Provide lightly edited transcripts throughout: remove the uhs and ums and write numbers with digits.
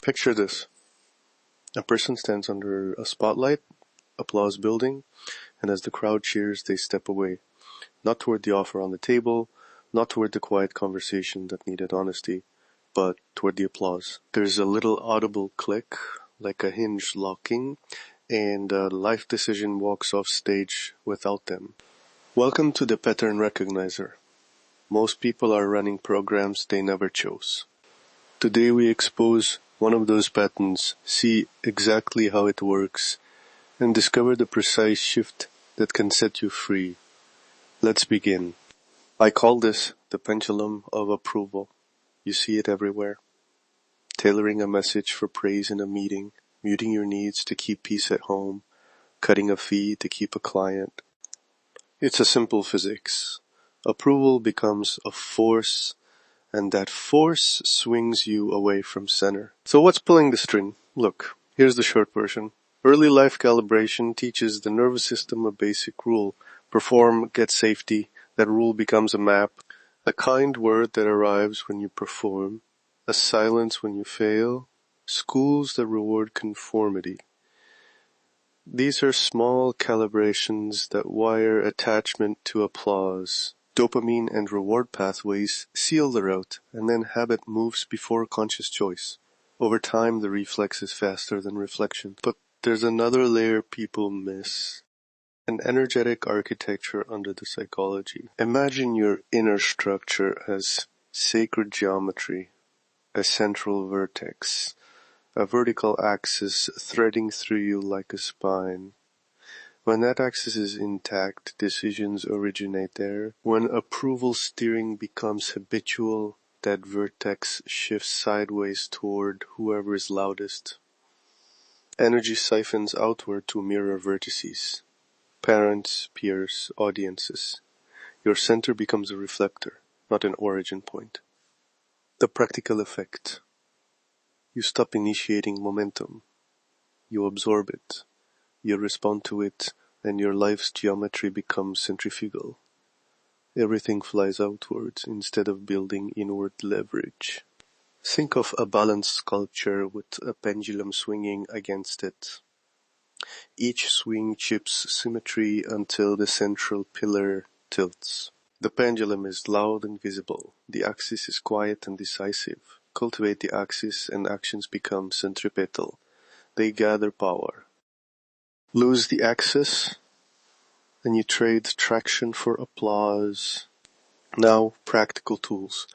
Picture this. A person stands under a spotlight, applause building, and as the crowd cheers, they step away. Not toward the offer on the table, not toward the quiet conversation that needed honesty, but toward the applause. There's a little audible click, like a hinge locking, and a life decision walks off stage without them. Welcome to the Pattern Recognizer. Most people are running programs they never chose. Today we expose one of those patterns, see exactly how it works, and discover the precise shift that can set you free. Let's begin. I call this the pendulum of approval. You see it everywhere. Tailoring a message for praise in a meeting, muting your needs to keep peace at home, cutting a fee to keep a client. It's a simple physics. Approval becomes a force, and that force swings you away from center. So what's pulling the string? Look, here's the short version. Early life calibration teaches the nervous system a basic rule. Perform, get safety. That rule becomes a map. A kind word that arrives when you perform. A silence when you fail. Schools that reward conformity. These are small calibrations that wire attachment to applause. Dopamine and reward pathways seal the route, and then habit moves before conscious choice. Over time, the reflex is faster than reflection. But there's another layer people miss. An energetic architecture under the psychology. Imagine your inner structure as sacred geometry, a central vertex, a vertical axis threading through you like a spine. When that axis is intact, decisions originate there. When approval steering becomes habitual, that vertex shifts sideways toward whoever is loudest. Energy siphons outward to mirror vertices. Parents, peers, audiences. Your center becomes a reflector, not an origin point. The practical effect. You stop initiating momentum. You absorb it. You respond to it, and your life's geometry becomes centrifugal. Everything flies outwards instead of building inward leverage. Think of a balanced sculpture with a pendulum swinging against it. Each swing chips symmetry until the central pillar tilts. The pendulum is loud and visible. The axis is quiet and decisive. Cultivate the axis and actions become centripetal. They gather power. Lose the axis, and you trade traction for applause. Now, practical tools.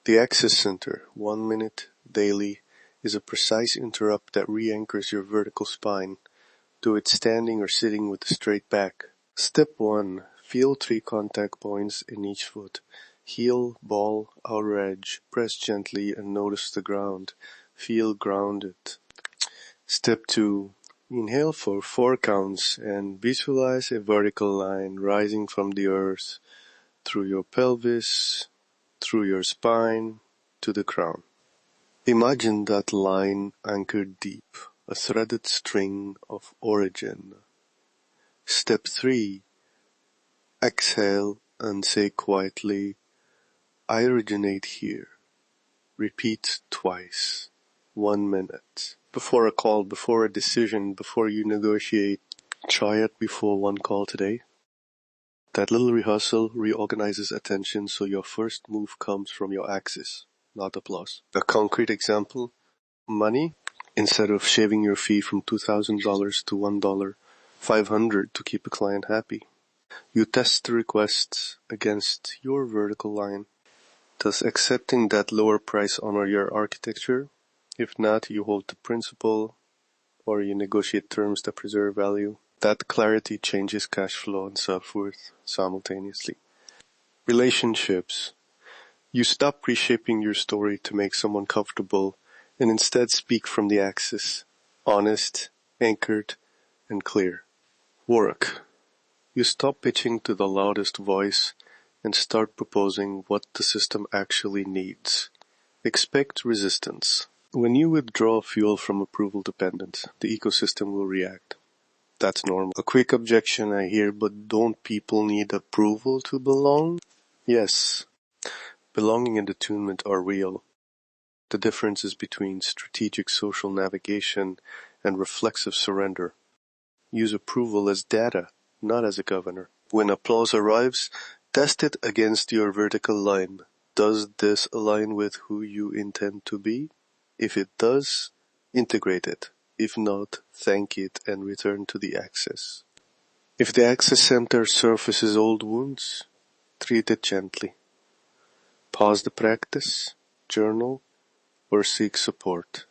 The axis center, 1 minute, daily, is a precise interrupt that re-anchors your vertical spine. Do it standing or sitting with a straight back. Step 1. Feel 3 contact points in each foot. Heel, ball, outer edge. Press gently and notice the ground. Feel grounded. Step 2. Inhale for 4 counts and visualize a vertical line rising from the earth through your pelvis, through your spine, to the crown. Imagine that line anchored deep, a threaded string of origin. Step 3. Exhale and say quietly, I originate here. Repeat twice. 1 minute. Before a call, before a decision, before you negotiate, try it before one call today. That little rehearsal reorganizes attention so your first move comes from your axis, not applause. A concrete example, money. Instead of shaving your fee from $2,000 to $1, $500 to keep a client happy. You test the requests against your vertical line. Does accepting that lower price honor your architecture? If not, you hold the principle, or you negotiate terms that preserve value. That clarity changes cash flow and self-worth simultaneously. Relationships. You stop reshaping your story to make someone comfortable and instead speak from the axis. honest, anchored, and clear. Work. You stop pitching to the loudest voice and start proposing what the system actually needs. Expect resistance. When you withdraw fuel from approval dependence, the ecosystem will react. That's normal. A quick objection I hear, but don't people need approval to belong? Yes, belonging and attunement are real. The difference is between strategic social navigation and reflexive surrender. Use approval as data, not as a governor. When applause arrives, test it against your vertical line. Does this align with who you intend to be? If it does, integrate it. If not, thank it and return to the axis. If the axis center surfaces old wounds, treat it gently. Pause the practice, journal, or seek support.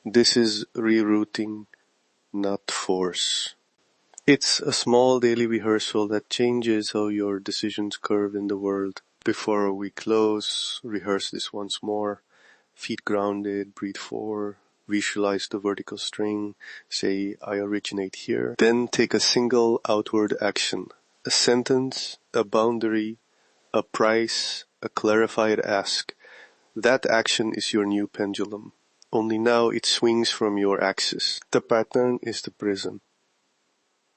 This is rerouting, not force. It's a small daily rehearsal that changes how your decisions curve in the world. Before we close, rehearse this once more. Feet grounded, breathe 4, visualize the vertical string, say I originate here. Then take a single outward action, a sentence, a boundary, a price, a clarified ask. That action is your new pendulum. Only now it swings from your axis. The pattern is the prism.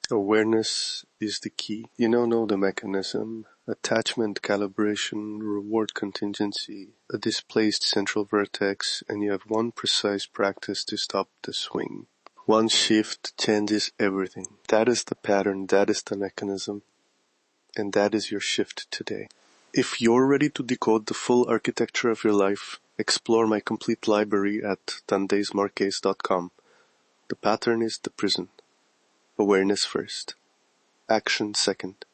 Awareness is the key. You now know the mechanism. Attachment, calibration, reward contingency, a displaced central vertex, and you have one precise practice to stop the swing. One shift changes everything. That is the pattern, that is the mechanism, and that is your shift today. If you're ready to decode the full architecture of your life, explore my complete library at Desmarques.com. The pattern is the prison. Awareness first. Action second.